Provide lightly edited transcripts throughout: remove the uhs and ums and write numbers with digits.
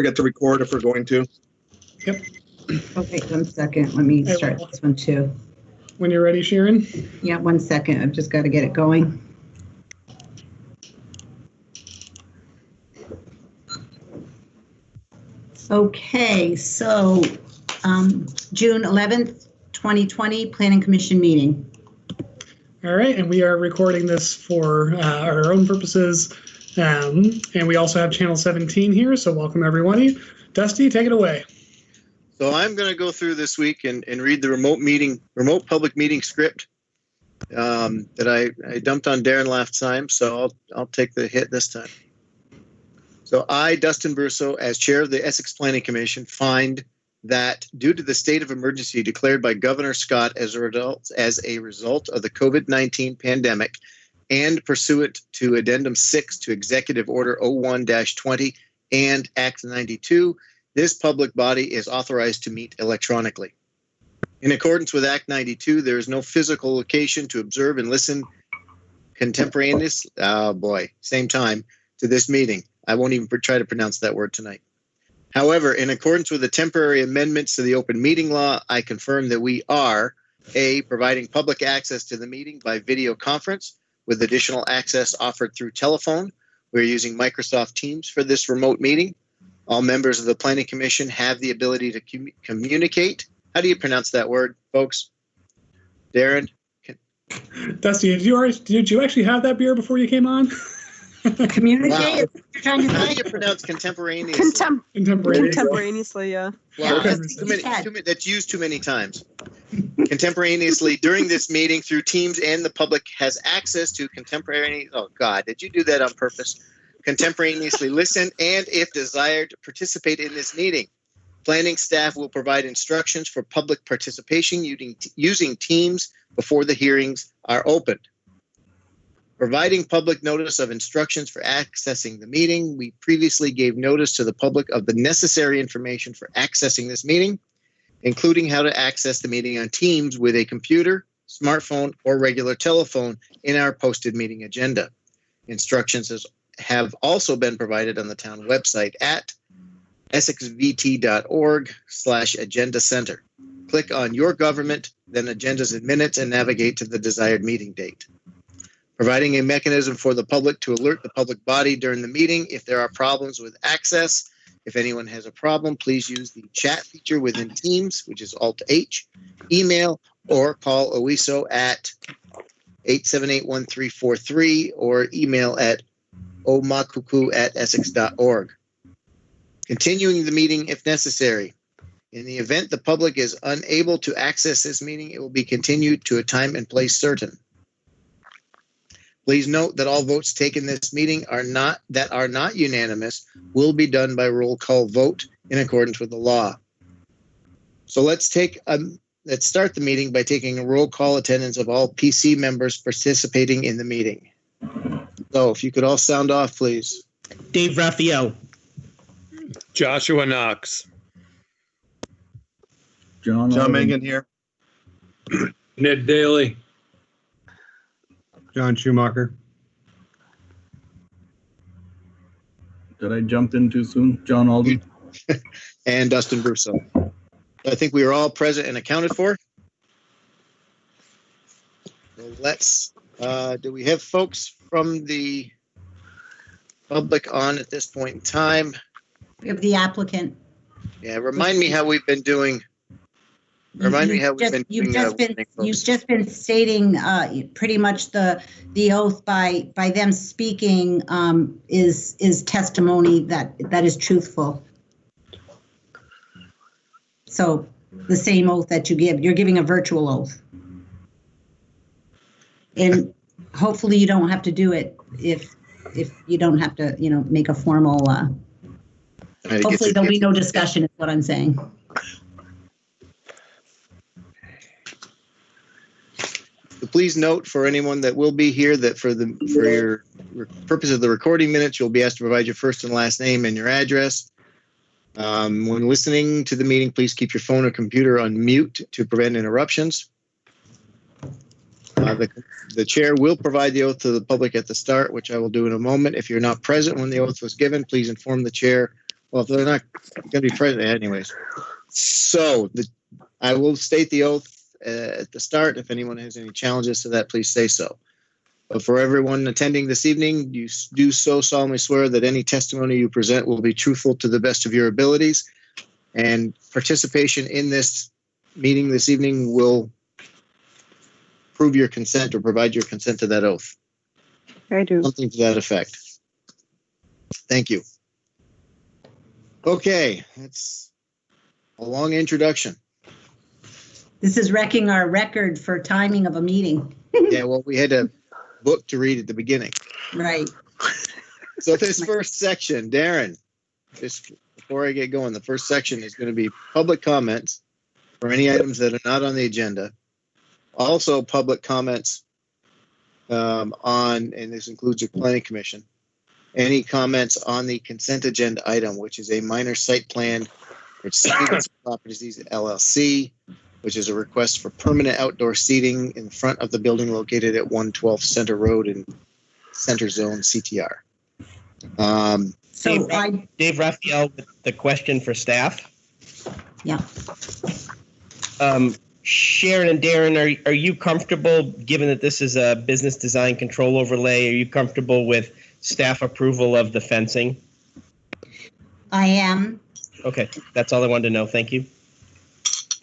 forget to record if we're going to. Yep. Okay, 1 second. Let me start this one too. When you're ready, Sharon. Yeah, 1 second. I've just got to get it going. Okay, so June 11th, 2020, Planning Commission meeting. All right, and we are recording this for our own purposes. And we also have channel 17 here, so welcome everybody. Dusty, take it away. So I'm going to go through this week and read the remote public meeting script that I dumped on Darren last time. So I'll take the hit this time. So I, Dustin Brusso, as chair of the Essex Planning Commission, find that due to the state of emergency declared by Governor Scott as a result of the COVID-19 pandemic and pursuant to Addendum 6 to Executive Order 01-20 and Act 92, this public body is authorized to meet electronically. In accordance with Act 92, there is no physical location to observe and listen contemporaneously, same time, to this meeting. I won't even try to pronounce that word tonight. However, in accordance with the temporary amendments to the open meeting law, I confirm that we are, A, providing public access to the meeting by video conference with additional access offered through telephone. We're using Microsoft Teams for this remote meeting. All members of the Planning Commission have the ability to communicate. How do you pronounce that word, folks? Darren? Dusty, did you actually have that beer before you came on? Communicate. Wow. How do you pronounce contemporaneously? Contemporaneously, yeah. Wow, that's used too many times. Contemporaneously during this meeting through Teams, and the public has access to contemporaneous. Oh God, did you do that on purpose? Contemporaneously listen and, if desired, participate in this meeting. Planning staff will provide instructions for public participation using Teams before the hearings are opened. Providing public notice of instructions for accessing the meeting. We previously gave notice to the public of the necessary information for accessing this meeting, including how to access the meeting on Teams with a computer, smartphone, or regular telephone in our posted meeting agenda. Instructions have also been provided on the town website at essexvt.org/agenda center. Click on Your Government, then Agendas and Minutes, and navigate to the desired meeting date. Providing a mechanism for the public to alert the public body during the meeting if there are problems with access. If anyone has a problem, please use the chat feature within Teams, which is Alt-H, email, or call OISO at 878-1343 or email at omakuku@essex.org. Continuing the meeting if necessary. In the event the public is unable to access this meeting, it will be continued to a time and place certain. Please note that all votes taken this meeting are not unanimous will be done by roll call vote in accordance with the law. So let's start the meeting by taking a roll call attendance of all PC members participating in the meeting. So if you could all sound off, please. Dave Raphael. Joshua Knox. John Mangan here. Ned Daly. John Schumacher. Did I jump in too soon? John Alden. And Dustin Brusso. I think we are all present and accounted for. So let's, do we have folks from the public on at this point in time? We have the applicant. Yeah, remind me how we've been doing. You've just been stating pretty much the oath by them speaking is testimony that is truthful. So the same oath that you're giving a virtual oath, and hopefully you don't have to do it if you don't have to make a formal. Hopefully there'll be no discussion. Is what I'm saying. Please note for anyone that will be here that for your purpose of the recording minutes, you'll be asked to provide your first and last name and your address. When listening to the meeting, please keep your phone or computer on mute to prevent interruptions. The chair will provide the oath to the public at the start, which I will do in a moment. If you're not present when the oath was given, please inform the chair Well, if they're not going to be present anyways. So I will state the oath at the start. If anyone has any challenges to that, please say so. But for everyone attending this evening, you do so solemnly swear that any testimony you present will be truthful to the best of your abilities, and participation in this meeting this evening will prove your consent or provide your consent to that oath. I do. Something to that effect. Thank you. Okay, that's a long introduction. This is wrecking our record for timing of a meeting. Yeah, well, we had a book to read at the beginning. Right. So this first section, Darren, just before I get going, the first section is going to be public comments for any items that are not on the agenda. Also public comments on, and this includes your planning commission, any comments on the consent agenda item, which is a minor site plan for Stephenson Properties LLC, which is a request for permanent outdoor seating in front of the building located at 112 Center Road in Center Zone CTR. So Dave Raphael with the question for staff. Yeah. Sharon and Darren, are you comfortable, given that this is a business design control overlay, are you comfortable with staff approval of the fencing? I am. Okay, that's all I wanted to know. Thank you.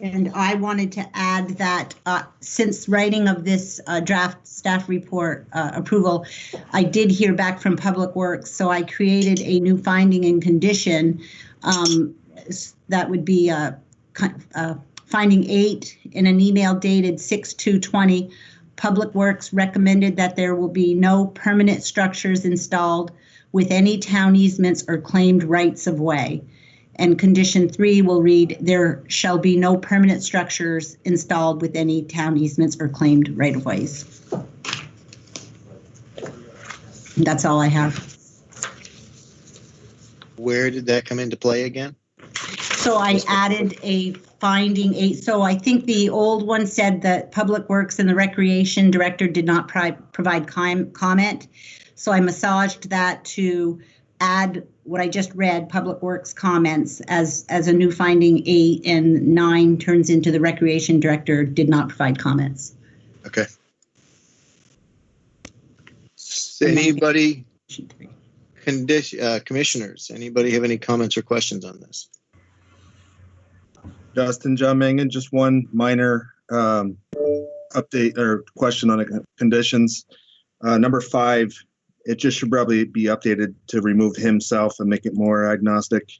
And I wanted to add that since writing of this draft staff report approval, I did hear back from Public Works, so I created a new finding and condition that would be finding 8 in an email dated 6/2/20. Public Works recommended that there will be no permanent structures installed with any town easements or claimed rights of way. And condition 3 will read, there shall be no permanent structures installed with any town easements or claimed right-of-ways. That's all I have. Where did that come into play again? So I added a finding 8. So I think the old one said that Public Works and the Recreation Director did not provide comment. So I massaged that to add what I just read, Public Works comments, as a new finding 8, and 9 turns into the Recreation Director did not provide comments. Okay. Anybody, commissioners, anybody have any comments or questions on this? Justin, John Mangan, just one minor update or question on the conditions. Number 5, it just should probably be updated to remove himself and make it more agnostic.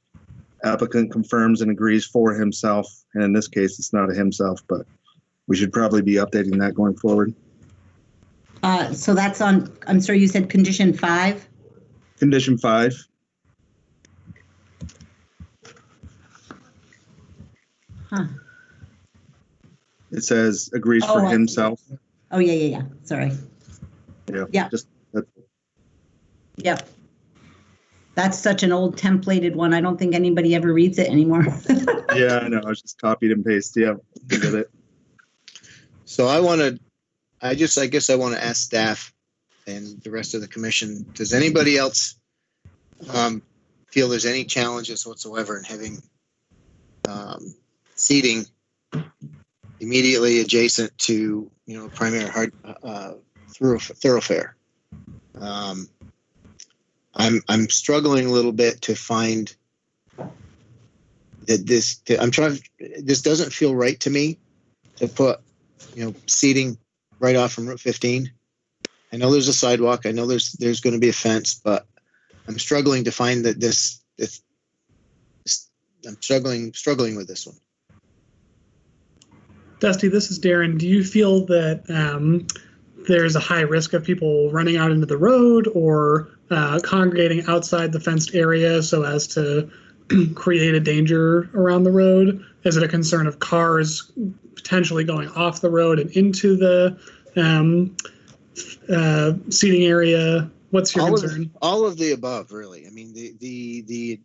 Applicant confirms and agrees for himself. And in this case, it's not a himself, but we should probably be updating that going forward. So that's on, I'm sorry, you said condition 5? Condition 5. Huh. It says agrees for himself. Oh, yeah. Sorry. Yeah. Just Yep. That's such an old templated one. I don't think anybody ever reads it anymore. yeah, I know. I was just copied and pasted. Yeah, I get it. So I guess I want to ask staff and the rest of the commission, does anybody else feel there's any challenges whatsoever in having seating immediately adjacent to, primary thoroughfare? I'm struggling a little bit to find that this doesn't feel right to me to put, seating right off from Route 15. I know there's a sidewalk. I know there's going to be a fence, but I'm struggling to find that this I'm struggling with this one. Dusty, this is Darren. Do you feel that there's a high risk of people running out into the road or congregating outside the fenced area so as to create a danger around the road? Is it a concern of cars potentially going off the road and into the seating area? What's your concern? All of the above, really. I mean, the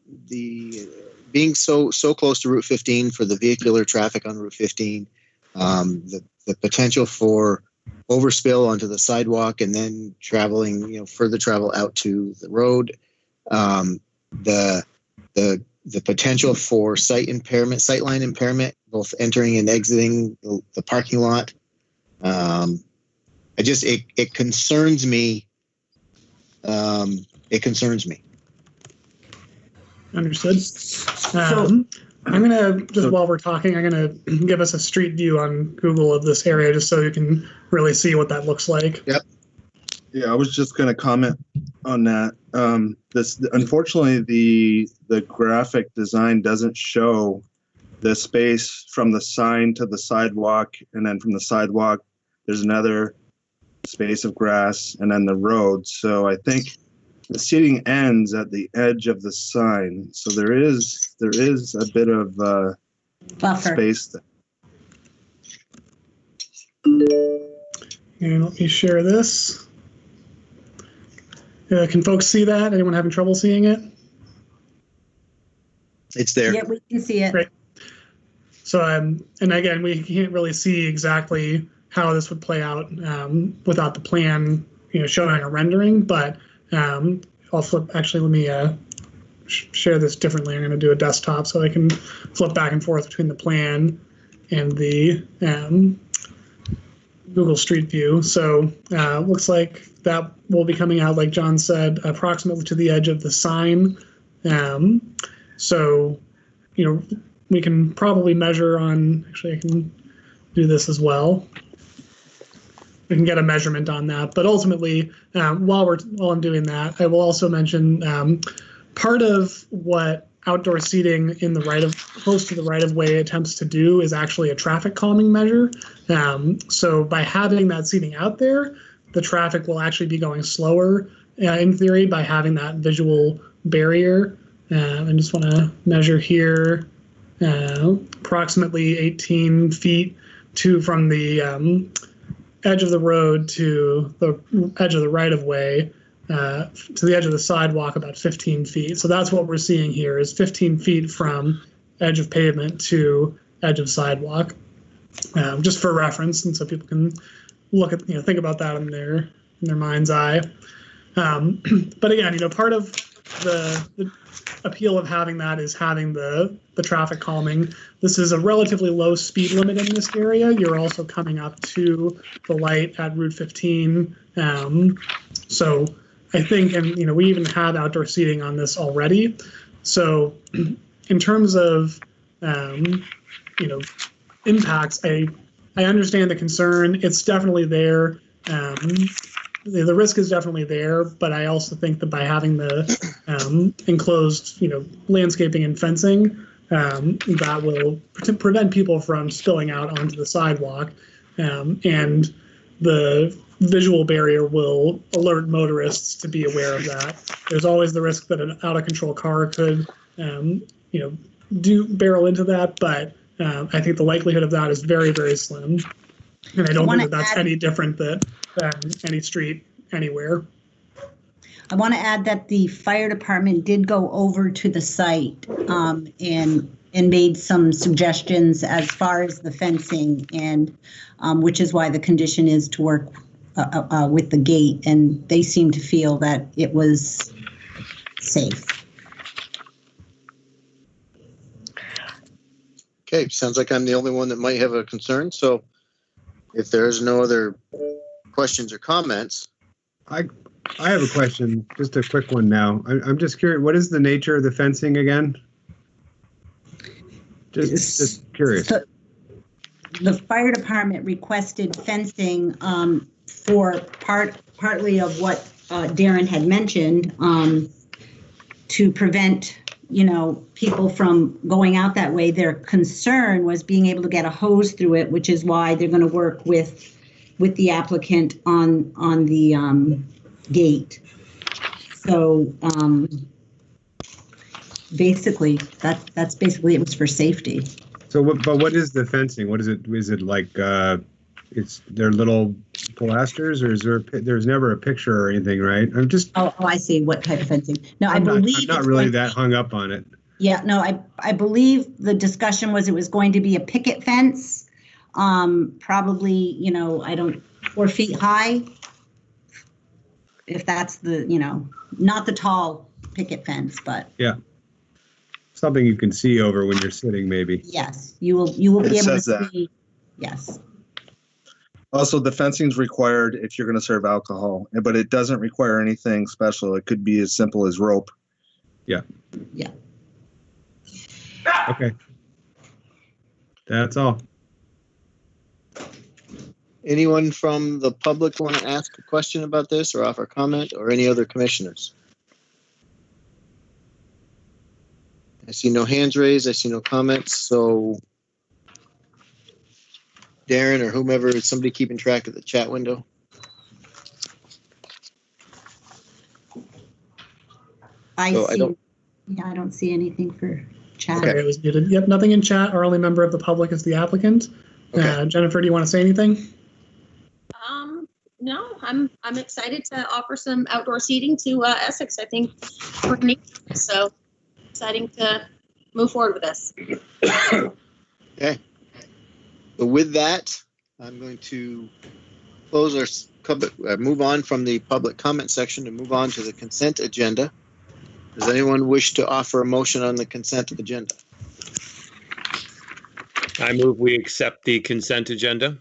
being so close to Route 15 for the vehicular traffic on Route 15, the potential for overspill onto the sidewalk and then traveling, further travel out to the road, the the potential for sightline impairment, both entering and exiting the parking lot. It concerns me. It concerns me. Understood. I'm going to, just while we're talking, I'm going to give us a street view on Google of this area just so you can really see what that looks like. Yep. Yeah, I was just going to comment on that. Unfortunately, the graphic design doesn't show the space from the sign to the sidewalk, and then from the sidewalk, there's another space of grass, and then the road. So I think the seating ends at the edge of the sign. So there is a bit of Buffer. space there. And let me share this. Can folks see that? Anyone having trouble seeing it? It's there. Yeah, we can see it. Great. So, and again, we can't really see exactly how this would play out without the plan, showing a rendering. But I'll flip. Actually, let me share this differently. I'm going to do a desktop so I can flip back and forth between the plan and the Google Street View. So looks like that will be coming out, like John said, approximately to the edge of the sign. So, we can probably measure on, actually I can do this as well. We can get a measurement on that, but ultimately, while I'm doing that, I will also mention part of what outdoor seating in the close to the right of way attempts to do is actually a traffic calming measure. So by having that seating out there, the traffic will actually be going slower in theory by having that visual barrier. I just want to measure here approximately 18 feet from the edge of the road to the edge of the right of way. To the edge of the sidewalk, about 15 feet. So that's what we're seeing here is 15 feet from edge of pavement to edge of sidewalk, just for reference, and so people can look at, think about that in their mind's eye. But again, part of the appeal of having that is having the traffic calming. This is a relatively low speed limit in this area. You're also coming up to the light at Route 15. So I think, and we even have outdoor seating on this already. So in terms of impacts, I understand the concern. It's definitely there. The risk is definitely there, but I also think that by having the enclosed, landscaping and fencing, that will prevent people from spilling out onto the sidewalk, and the visual barrier will alert motorists to be aware of that. There's always the risk that an out-of-control car could, barrel into that, but I think the likelihood of that is very, very slim. And I don't think that that's any different than any street anywhere. I want to add that the fire department did go over to the site and made some suggestions as far as the fencing, and which is why the condition is to work with the gate, and they seem to feel that it was safe. Okay, sounds like I'm the only one that might have a concern. So if there's no other questions or comments. I have a question, just a quick one now. I'm just curious, what is the nature of the fencing again? Just curious. So the fire department requested fencing for partly of what Darren had mentioned, to prevent people from going out that way. Their concern was being able to get a hose through it, which is why they're going to work with the applicant on the gate. So basically, that's basically, it was for safety. So, but what is the fencing? What is it? Is it like they're little pilasters, or there's never a picture or anything, right? I'm just. Oh, I see. What type of fencing? No, I'm not really that hung up on it. Yeah, no, I believe the discussion was it was going to be a picket fence, probably 4 feet high. If that's the not the tall picket fence, but yeah. something you can see over when you're sitting, maybe. Yes, you will be able to says that. see. Yes. Also, the fencing's required if you're going to serve alcohol, but it doesn't require anything special. It could be as simple as rope. Yeah. Okay. That's all. Anyone from the public want to ask a question about this or offer comment, or any other commissioners? I see no hands raised. I see no comments. So Darren or whomever, is somebody keeping track of the chat window? I So see. I don't see anything for chat. Sorry, it was muted. Yep, nothing in chat. Our only member of the public is the applicant. Okay. Jennifer, do you want to say anything? No, I'm excited to offer some outdoor seating to Essex. I think we're neat, so exciting to move forward with this. Okay. So with that, I'm going to close our move on from the public comment section and move on to the consent agenda. Does anyone wish to offer a motion on the consent agenda? I move we accept the consent agenda.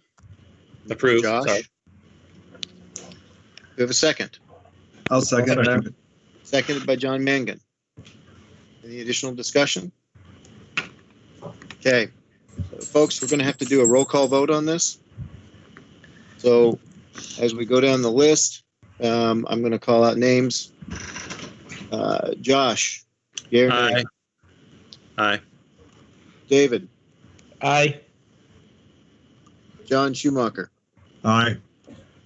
Approved. Josh? Sorry. We have a second. I'll second that. Seconded by John Mangan. Any additional discussion? Okay. So, folks, we're going to have to do a roll call vote on this. So as we go down the list, I'm going to call out names. Josh. Gary. Aye. Aye. David. Aye. John Schumacher. Aye.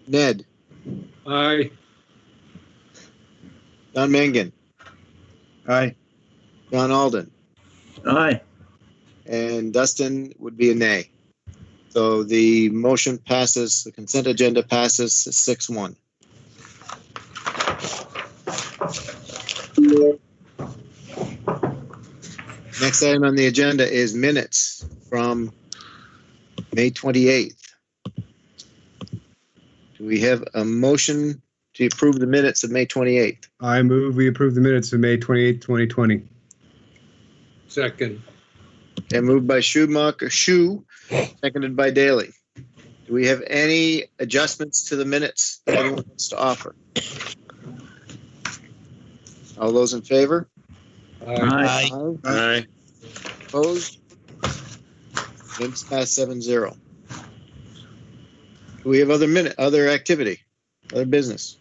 Ned. Aye. John Mangan. Aye. John Alden. Aye. And Dustin would be a nay. So the motion passes, the consent agenda passes 6-1. Next item on the agenda is minutes from May 28th. Do we have a motion to approve the minutes of May 28th? I move we approve the minutes of May 28th, 2020. Second. And moved by Schumacher, seconded by Daly. Do we have any adjustments to the minutes that anyone wants to offer? All those in favor? Aye. Aye. Aye. Opposed? Minutes pass 7-0. Do we have other activity, other business?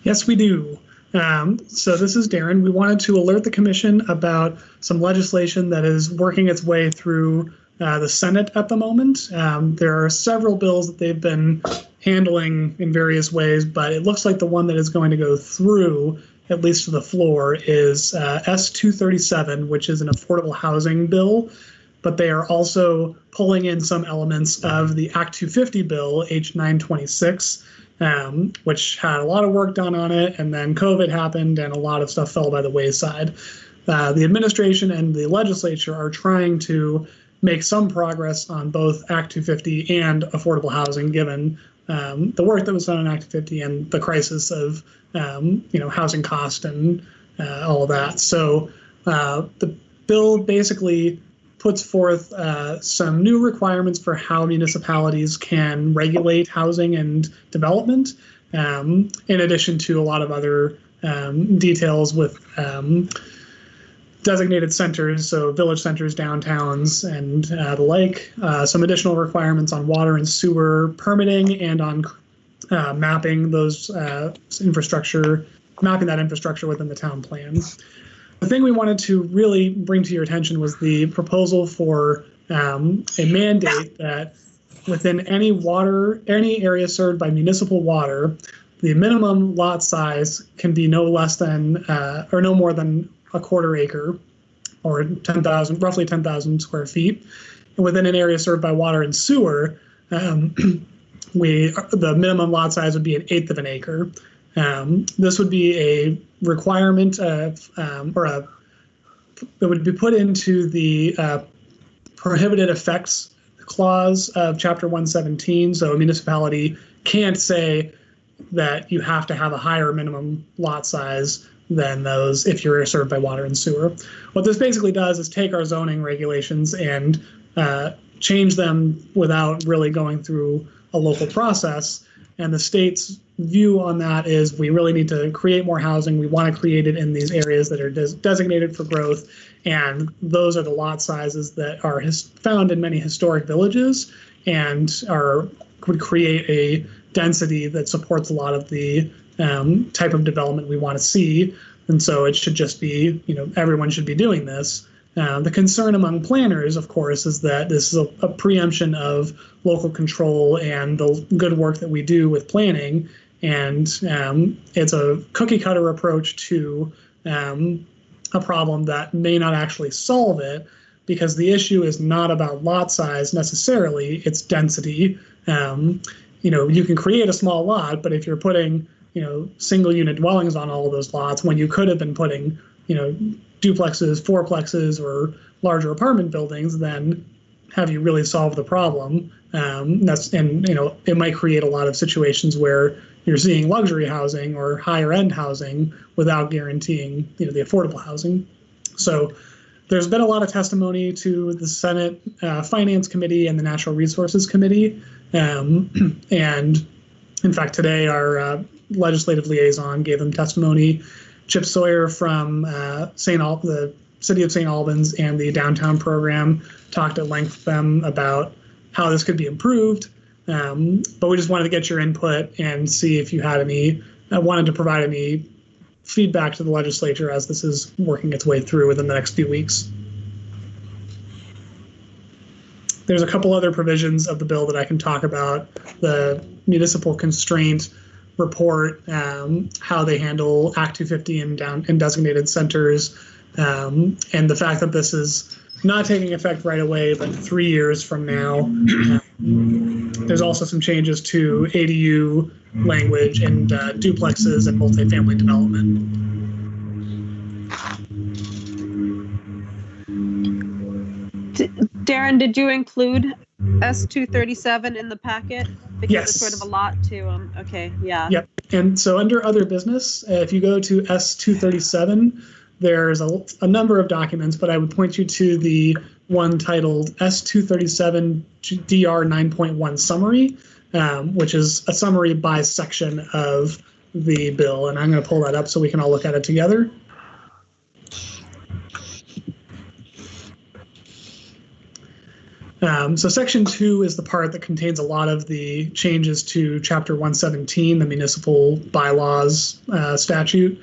Yes, we do. So this is Darren. We wanted to alert the commission about some legislation that is working its way through the Senate at the moment. There are several bills that they've been handling in various ways, but it looks like the one that is going to go through, at least to the floor, is S-237, which is an affordable housing bill. But they are also pulling in some elements of the Act 250 bill, H-926, which had a lot of work done on it, and then COVID happened and a lot of stuff fell by the wayside. The administration and the legislature are trying to make some progress on both Act 250 and affordable housing, given the work that was done on Act 250 and the crisis of housing cost and all of that. So the bill basically puts forth some new requirements for how municipalities can regulate housing and development, in addition to a lot of other details with designated centers, so village centers, downtowns, and the like. Some additional requirements on water and sewer permitting and on mapping those mapping that infrastructure within the town plan. The thing we wanted to really bring to your attention was the proposal for a mandate that within any area served by municipal water, the minimum lot size can be no less than or no more than a quarter acre, or roughly 10,000 square feet. And within an area served by water and sewer, the minimum lot size would be an eighth of an acre. This would be a requirement of, it would be put into the prohibited effects clause of Chapter 117. So a municipality can't say that you have to have a higher minimum lot size than those if you're served by water and sewer. What this basically does is take our zoning regulations and change them without really going through a local process. And the state's view on that is we really need to create more housing. We want to create it in these areas that are designated for growth. And those are the lot sizes that are found in many historic villages and would create a density that supports a lot of the type of development we want to see. And so it should just be, everyone should be doing this. The concern among planners, of course, is that this is a preemption of local control and the good work that we do with planning. And it's a cookie cutter approach to a problem that may not actually solve it, because the issue is not about lot size necessarily, it's density. You can create a small lot, but if you're putting, single unit dwellings on all of those lots when you could have been putting, duplexes, fourplexes, or larger apartment buildings, then have you really solved the problem? It might create a lot of situations where you're seeing luxury housing or higher end housing without guaranteeing, the affordable housing. So there's been a lot of testimony to the Senate Finance Committee and the Natural Resources Committee. And in fact, today our legislative liaison gave them testimony. Chip Sawyer from the city of St. Albans and the downtown program talked at length with them about how this could be improved. But we just wanted to get your input and see if you had wanted to provide any feedback to the legislature as this is working its way through within the next few weeks. There's a couple other provisions of the bill that I can talk about. The municipal constraint report, how they handle Act 250 in designated centers, and the fact that this is not taking effect right away, but 3 years from now. There's also some changes to ADU language and duplexes and multifamily development. Darren, did you include S237 in the packet? Because Yes. it's sort of a lot to okay, yeah. Yep. And so under other business, if you go to S237, there's a number of documents, but I would point you to the one titled S237 DR 9.1 summary, which is a summary by section of the bill. And I'm going to pull that up so we can all look at it together. So section 2 is the part that contains a lot of the changes to chapter 117, the municipal bylaws statute.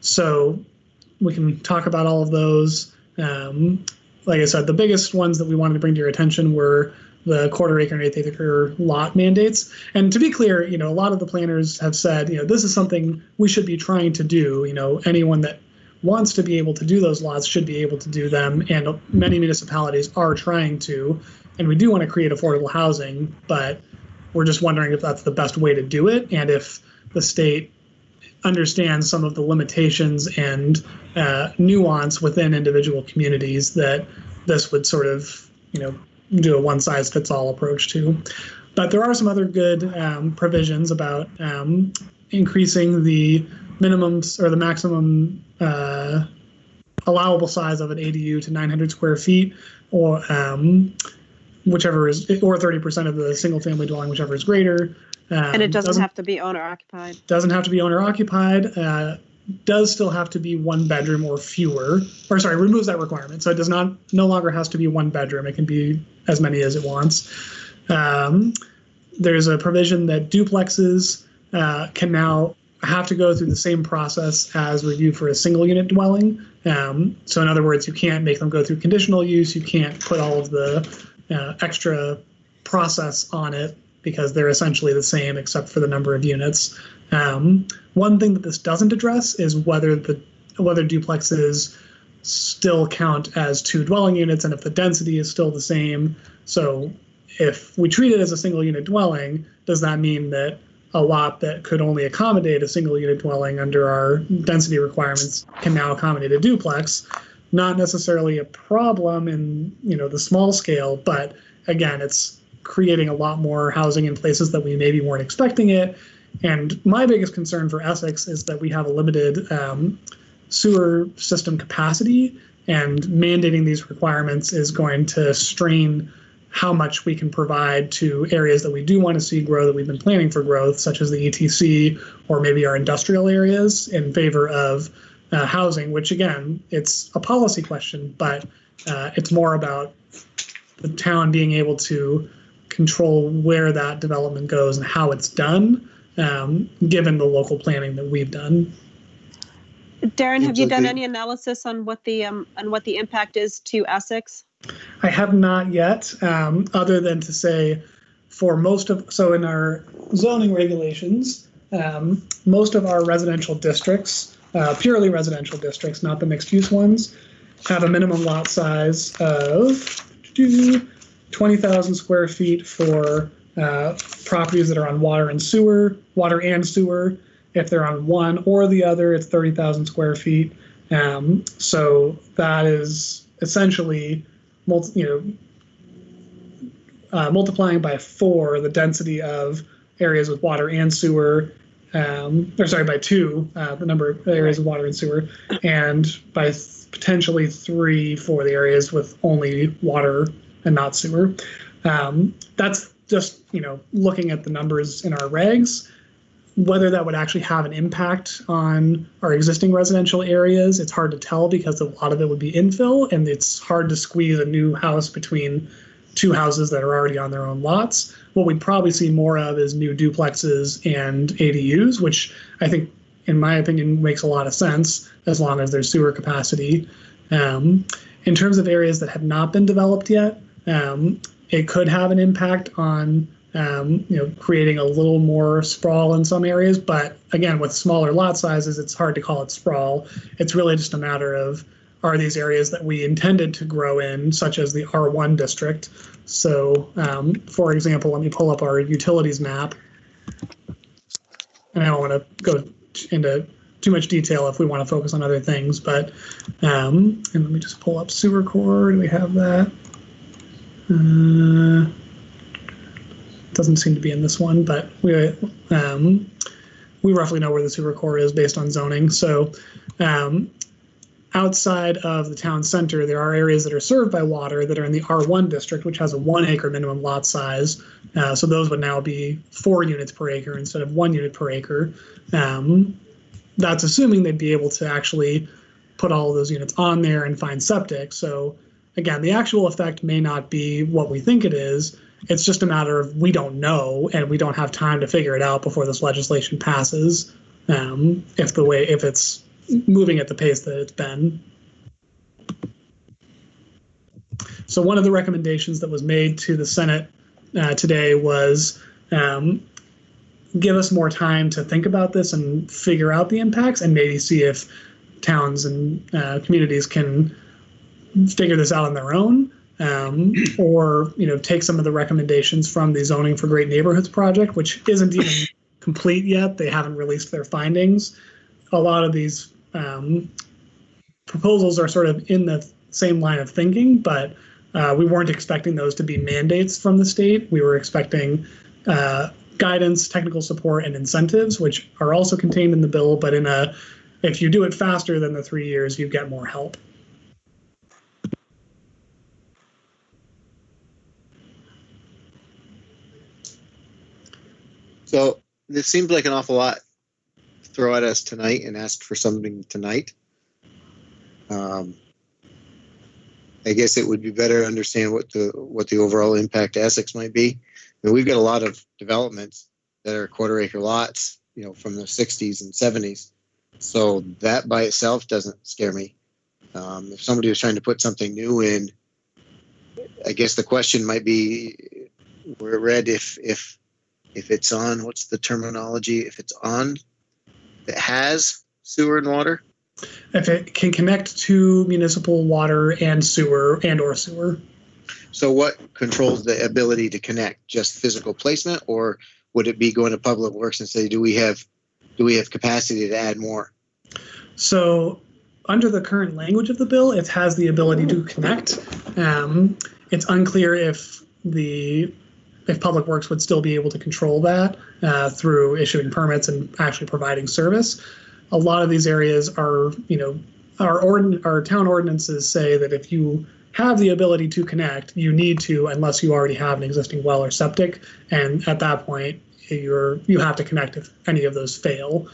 So we can talk about all of those. Like I said, the biggest ones that we wanted to bring to your attention were the quarter-acre and eighth-acre lot mandates. And to be clear, a lot of the planners have said, this is something we should be trying to do. Anyone that wants to be able to do those lots should be able to do them. And many municipalities are trying to. And we do want to create affordable housing, but we're just wondering if that's the best way to do it. And if the state understands some of the limitations and nuance within individual communities that this would sort of, do a one-size-fits-all approach to. But there are some other good provisions about increasing the minimums or the maximum allowable size of an ADU to 900 square feet, or whichever is, or 30% of the single-family dwelling, whichever is greater. And it doesn't have to be owner-occupied. Doesn't have to be owner-occupied. Does still have to be one bedroom or fewer. Or sorry, removes that requirement. So it does no longer has to be one bedroom. It can be as many as it wants. There's a provision that duplexes can now have to go through the same process as review for a single unit dwelling. So in other words, you can't make them go through conditional use. You can't put all of the extra process on it because they're essentially the same except for the number of units. One thing that this doesn't address is whether duplexes still count as two dwelling units and if the density is still the same. So if we treat it as a single unit dwelling, does that mean that a lot that could only accommodate a single unit dwelling under our density requirements can now accommodate a duplex? Not necessarily a problem in the small scale, but again, it's creating a lot more housing in places that we maybe weren't expecting it. And my biggest concern for Essex is that we have a limited sewer system capacity, and mandating these requirements is going to strain how much we can provide to areas that we do want to see grow, that we've been planning for growth, such as the ETC or maybe our industrial areas, in favor of housing, which again, it's a policy question, but it's more about the town being able to control where that development goes and how it's done, given the local planning that we've done. Darren, have you done any analysis on what the impact is to Essex? I have not yet, other than to say so in our zoning regulations, most of our residential districts, purely residential districts, not the mixed use ones, have a minimum lot size of 20,000 square feet for properties that are on water and sewer. If they're on one or the other, it's 30,000 square feet. So that is essentially, multiplying by 4 the density of areas with water and sewer, by 2 the number of areas of water and sewer, and by potentially 3 for the areas with only water and not sewer. That's just, looking at the numbers in our regs. Whether that would actually have an impact on our existing residential areas, it's hard to tell because a lot of it would be infill, and it's hard to squeeze a new house between 2 houses that are already on their own lots. What we'd probably see more of is new duplexes and ADUs, which I think, in my opinion, makes a lot of sense as long as there's sewer capacity. In terms of areas that have not been developed yet, it could have an impact on creating a little more sprawl in some areas. But again, with smaller lot sizes, it's hard to call it sprawl. It's really just a matter of, are these areas that we intended to grow in, such as the R1 district? So, for example, let me pull up our utilities map. And I don't want to go into too much detail if we want to focus on other things, but, and let me just pull up sewer core. Do we have that? Doesn't seem to be in this one, but we roughly know where the sewer core is based on zoning. So outside of the town center, there are areas that are served by water that are in the R1 district, which has a 1 acre minimum lot size. So those would now be 4 units per acre instead of 1 unit per acre. That's assuming they'd be able to actually put all of those units on there and find septic. So again, the actual effect may not be what we think it is. It's just a matter of, we don't know, and we don't have time to figure it out before this legislation passes, if it's moving at the pace that it's been. So one of the recommendations that was made to the Senate today was give us more time to think about this and figure out the impacts, and maybe see if towns and communities can figure this out on their own. Or take some of the recommendations from the Zoning for Great Neighborhoods project, which isn't even complete yet. They haven't released their findings. A lot of these proposals are sort of in the same line of thinking, but we weren't expecting those to be mandates from the state. We were expecting guidance, technical support, and incentives, which are also contained in the bill, but if you do it faster than the 3 years, you get more help. So this seems like an awful lot to throw at us tonight and ask for something tonight. I guess it would be better to understand what the overall impact to Essex might be. We've got a lot of developments that are 1/4 acre lots, from the 60s and 70s. So that by itself doesn't scare me. If somebody was trying to put something new in, I guess the question might be, we're read if it's on, what's the terminology? If it's on, it has sewer and water? If it can connect to municipal water and sewer or sewer. So what controls the ability to connect? Just physical placement, or would it be going to Public Works and say, do we have capacity to add more? So under the current language of the bill, it has the ability to connect. It's unclear if the if Public Works would still be able to control that through issuing permits and actually providing service. A lot of these areas are, our town ordinances say that if you have the ability to connect, you need to, unless you already have an existing well or septic, and at that point, you have to connect if any of those fail.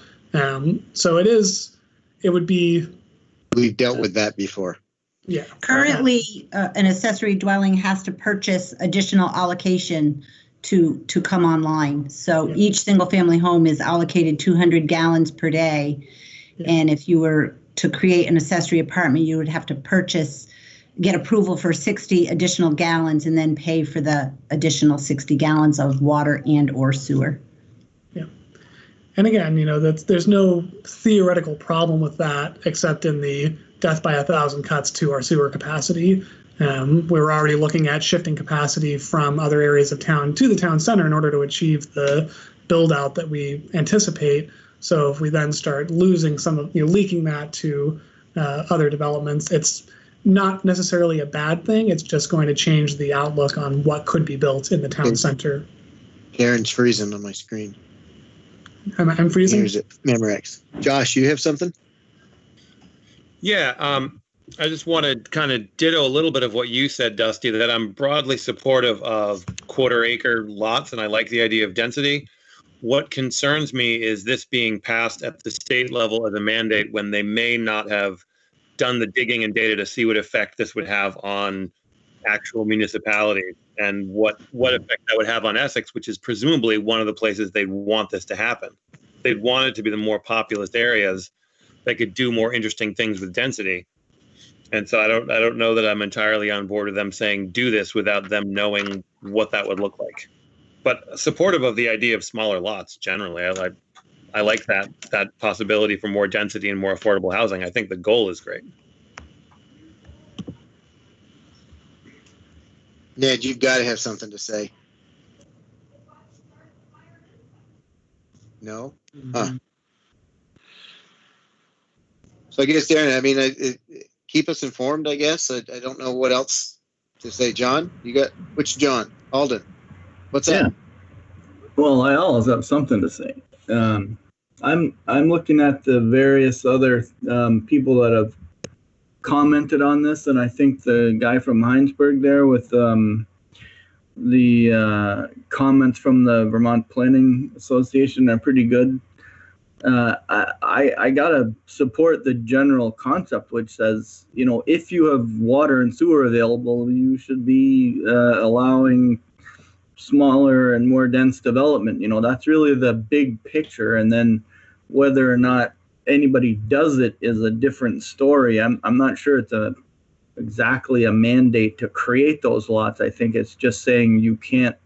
So it would be. We've dealt with that before. Yeah. Currently, an accessory dwelling has to purchase additional allocation to come online. So Yeah. each single family home is allocated 200 gallons per day. Yeah. And if you were to create an accessory apartment, you would have to get approval for 60 additional gallons and then pay for the additional 60 gallons of water and or sewer. Yeah. And again, there's no theoretical problem with that except in the death by 1,000 cuts to our sewer capacity. We're already looking at shifting capacity from other areas of town to the town center in order to achieve the build out that we anticipate. So if we then start losing some of, leaking that to other developments, it's not necessarily a bad thing. It's just going to change the outlook on what could be built in the town center. Darren's freezing on my screen. I'm freezing. Here's it. Memorex. Josh, you have something? Yeah, I just want to kind of ditto a little bit of what you said, Dusty, that I'm broadly supportive of quarter-acre lots, and I like the idea of density. What concerns me is this being passed at the state level as a mandate when they may not have done the digging and data to see what effect this would have on actual municipalities and what effect that would have on Essex, which is presumably one of the places they'd want this to happen. They'd want it to be the more populous areas that could do more interesting things with density. And so I don't know that I'm entirely on board with them saying do this without them knowing what that would look like. But supportive of the idea of smaller lots generally. I like that possibility for more density and more affordable housing. I think the goal is great. Ned, you've got to have something to say. No? Mm-hmm. So I guess, Darren, keep us informed, I guess. I don't know what else to say. John, which John? Alden. What's that? Yeah. Well, I always have something to say. I'm looking at the various other people that have commented on this, and I think the guy from Heinsberg there with the comments from the Vermont Planning Association are pretty good. I gotta support the general concept, which says, if you have water and sewer available, you should be allowing smaller and more dense development. That's really the big picture. And then whether or not anybody does it is a different story. I'm not sure it's exactly a mandate to create those lots. I think it's just saying you can't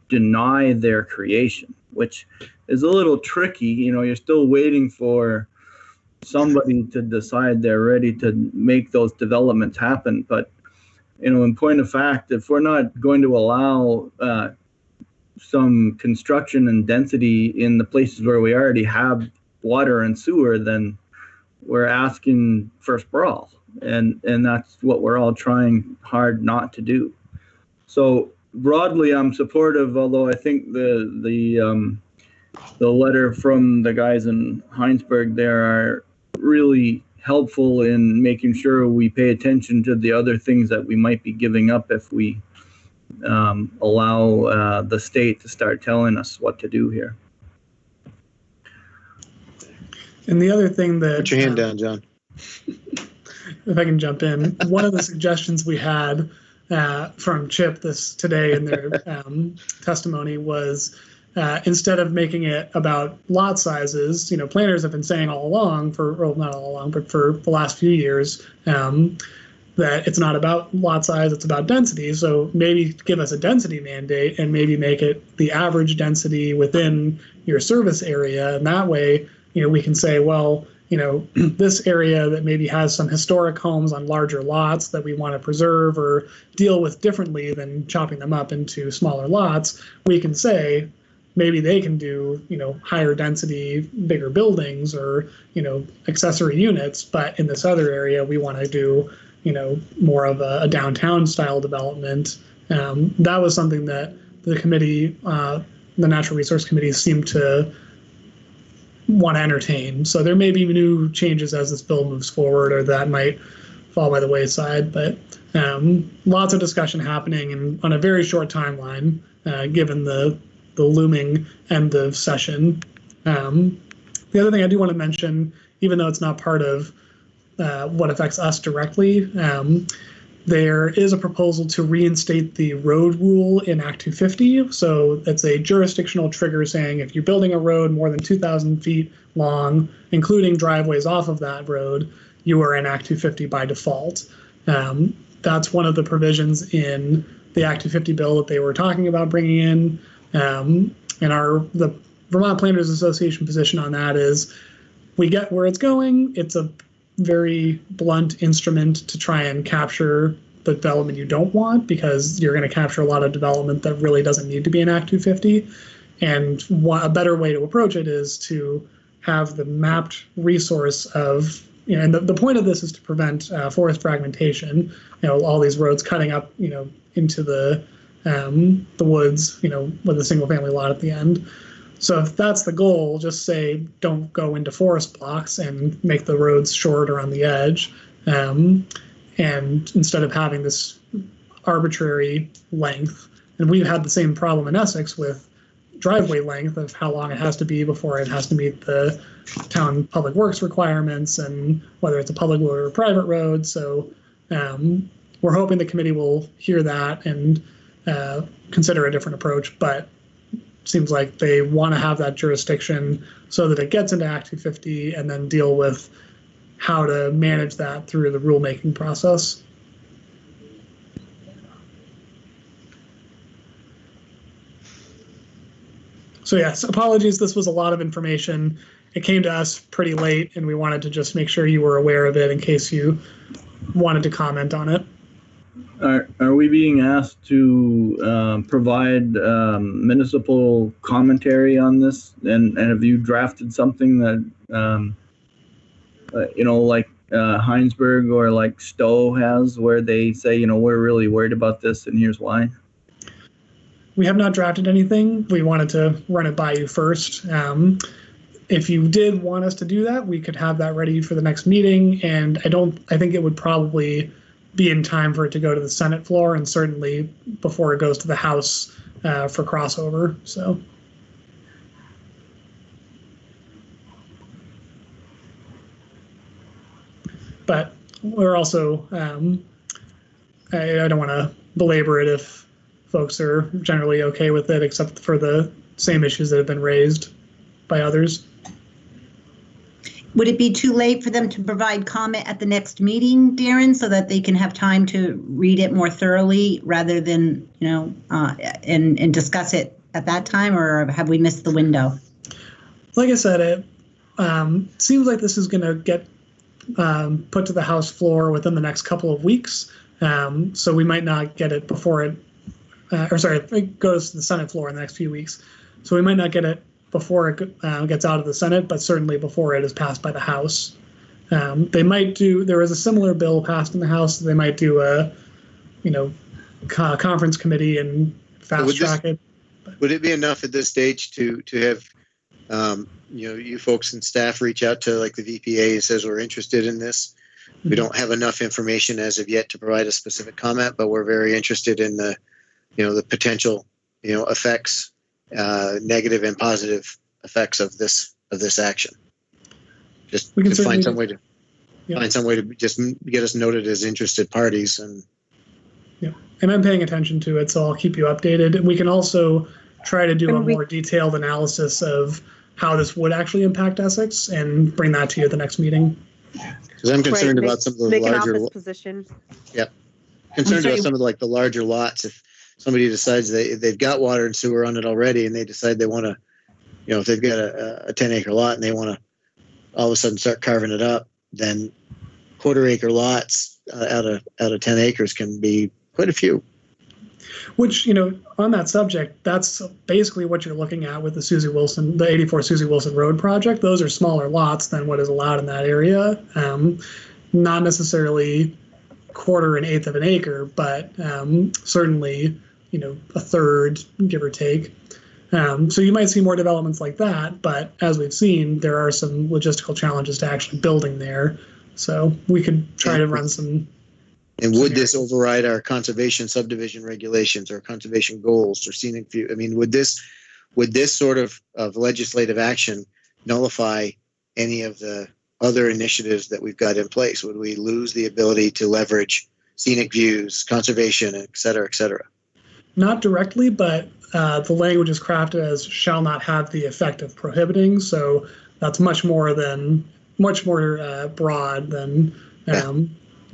deny their creation, which is a little tricky. You're still waiting for somebody to decide they're ready to make those developments happen. But, in point of fact, if we're not going to allow some construction and density in the places where we already have water and sewer, then we're asking for sprawl. And that's what we're all trying hard not to do. So broadly, I'm supportive, although I think the letter from the guys in Heinsberg there are really helpful in making sure we pay attention to the other things that we might be giving up if we allow the state to start telling us what to do here. And the other thing that... Put your hand down, John. If I can jump in, one of the suggestions we had from CHIP today in their testimony was instead of making it about lot sizes, planners have been saying all along not all along, but for the last few years, that it's not about lot size, it's about density. So maybe give us a density mandate and maybe make it the average density within your service area. And that way, we can say, well, this area that maybe has some historic homes on larger lots that we want to preserve or deal with differently than chopping them up into smaller lots, we can say maybe they can do, higher density, bigger buildings or, accessory units. But in this other area, we want to do, more of a downtown style development. That was something that the committee, the Natural Resource Committee, seemed to want to entertain. So there may be new changes as this bill moves forward, or that might fall by the wayside. But lots of discussion happening and on a very short timeline, given the looming end of session. The other thing I do want to mention, even though it's not part of what affects us directly, there is a proposal to reinstate the road rule in Act 250. So it's a jurisdictional trigger saying if you're building a road more than 2,000 feet long, including driveways off of that road, you are in Act 250 by default. That's one of the provisions in the Act 250 bill that they were talking about bringing in. And the Vermont Planners Association position on that is we get where it's going. It's a very blunt instrument to try and capture the development you don't want, because you're going to capture a lot of development that really doesn't need to be in Act 250. And a better way to approach it is to have the mapped resource of, and the point of this is to prevent forest fragmentation, all these roads cutting up, into the woods, with a single family lot at the end. So if that's the goal, just say don't go into forest blocks and make the roads short around the edge. And instead of having this arbitrary length, and we've had the same problem in Essex with driveway length of how long it has to be before it has to meet the town public works requirements, and whether it's a public road or a private road. So we're hoping the committee will hear that and consider a different approach, but seems like they want to have that jurisdiction so that it gets into Act 250 and then deal with how to manage that through the rulemaking process. So yes, apologies, this was a lot of information. It came to us pretty late and we wanted to just make sure you were aware of it in case you wanted to comment on it. Are we being asked to provide municipal commentary on this? And have you drafted something that, like Heinsberg or like Stowe has, where they say, we're really worried about this and here's why? We have not drafted anything. We wanted to run it by you first. If you did want us to do that, we could have that ready for the next meeting. And I think it would probably be in time for it to go to the Senate floor, and certainly before it goes to the House for crossover. So. But we're also, I don't want to belabor it if folks are generally okay with it, except for the same issues that have been raised by others. Would it be too late for them to provide comment at the next meeting, Darren, so that they can have time to read it more thoroughly rather than, and discuss it at that time, or have we missed the window? Like I said, it seems like this is going to get put to the House floor within the next couple of weeks. So we might not get it before it, it goes to the Senate floor in the next few weeks. So we might not get it before it gets out of the Senate, but certainly before it is passed by the House. They might do, there was a similar bill passed in the House. They might do a, conference committee and fast track it. Would it be enough at this stage to have, you folks and staff reach out to like the VPA and says we're interested in this? Mm-hmm. We don't have enough information as of yet to provide a specific comment, but we're very interested in the, the potential, effects, negative and positive effects of this action. Just we can find some way to just get us noted as interested parties. And I'm paying attention to it, so I'll keep you updated. We can also try to do a more detailed analysis of how this would actually impact Essex and bring that to you at the next meeting. Because I'm concerned about some of the larger position. Yep. Concerned about some of the larger lots. If somebody decides they've got water and sewer on it already, and they decide they want to, if they've got a 10-acre lot and they want to all of a sudden start carving it up, then quarter-acre lots out of 10 acres can be quite a few. Which, on that subject, that's basically what you're looking at with the 84 Susie Wilson Road project. Those are smaller lots than what is allowed in that area. Not necessarily quarter and eighth of an acre, but certainly a third, give or take. So you might see more developments like that, but as we've seen, there are some logistical challenges to actually building there. So we could try to run some. And would this override our conservation subdivision regulations or conservation goals or scenic view? I mean, would this sort of legislative action nullify any of the other initiatives that we've got in place? Would we lose the ability to leverage scenic views, conservation, et cetera, et cetera? Not directly, but the language is crafted as shall not have the effect of prohibiting. So that's much more broad than,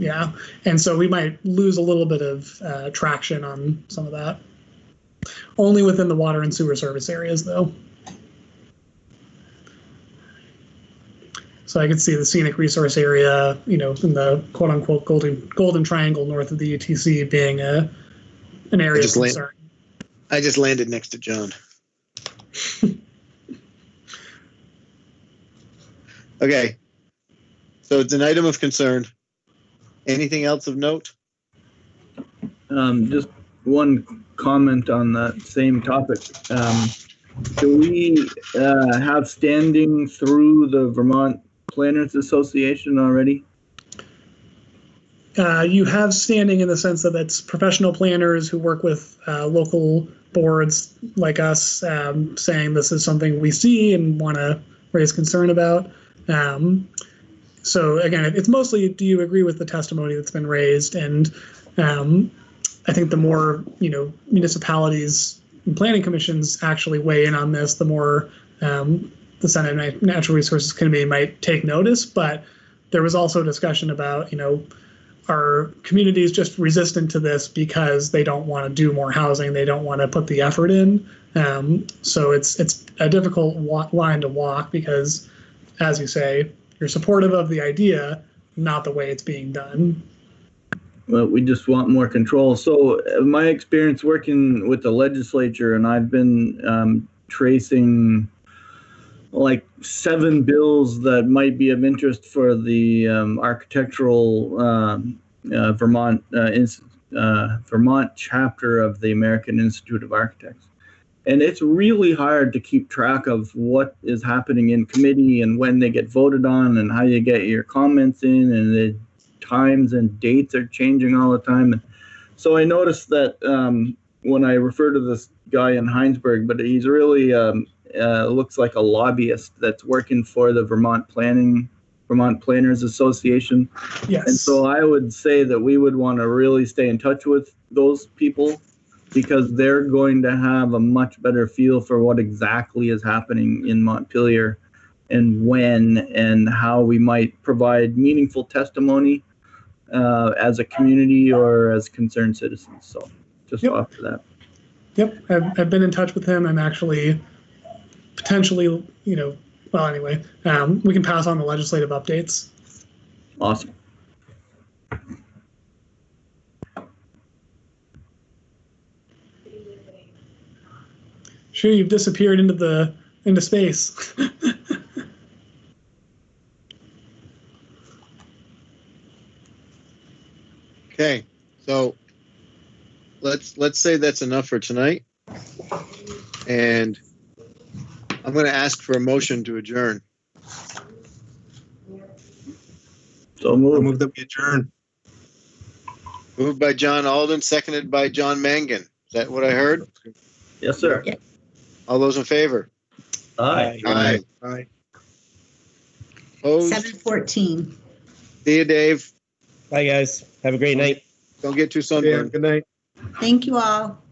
yeah. And so we might lose a little bit of traction on some of that. Only within the water and sewer service areas, though. So I could see the scenic resource area, in the quote unquote golden triangle north of the UTC being an area of concern. I just landed next to John. Okay. So it's an item of concern. Anything else of note? Just one comment on that same topic. Do we have standing through the Vermont Planners Association already? You have standing in the sense that it's professional planners who work with local boards like us, saying this is something we see and want to raise concern about. So again, it's mostly, do you agree with the testimony that's been raised? And I think the more municipalities and planning commissions actually weigh in on this, the more the Senate Natural Resources Committee might take notice. But there was also a discussion about, are communities just resistant to this because they don't want to do more housing? They don't want to put the effort in. So it's a difficult line to walk because, as you say, you're supportive of the idea, not the way it's being done. Well, we just want more control. So my experience working with the legislature, and I've been tracing like 7 bills that might be of interest for the architectural Vermont chapter of the American Institute of Architects. And it's really hard to keep track of what is happening in committee and when they get voted on and how you get your comments in, and the times and dates are changing all the time. And so I noticed that when I refer to this guy in Heinsberg, but he's really looks like a lobbyist that's working for the Vermont Planners Association. Yes. And so I would say that we would want to really stay in touch with those people, because they're going to have a much better feel for what exactly is happening in Montpelier and when and how we might provide meaningful testimony as a community or as concerned citizens. So just off to that. Yep, I've been in touch with him. I'm actually potentially, well, anyway, we can pass on the legislative updates. Awesome. Sure, you've disappeared into space. Okay, so let's say that's enough for tonight, and I'm going to ask for a motion to adjourn. So move that we adjourn. Moved by John Alden, seconded by John Mangan. Is that what I heard? Yes, sir. Yeah. All those in favor? Aye. Aye. Aye. Opposed? 7:14. See you, Dave. Bye, guys. Have a great night. Don't get too Yeah, sunburned. good night. Thank you all.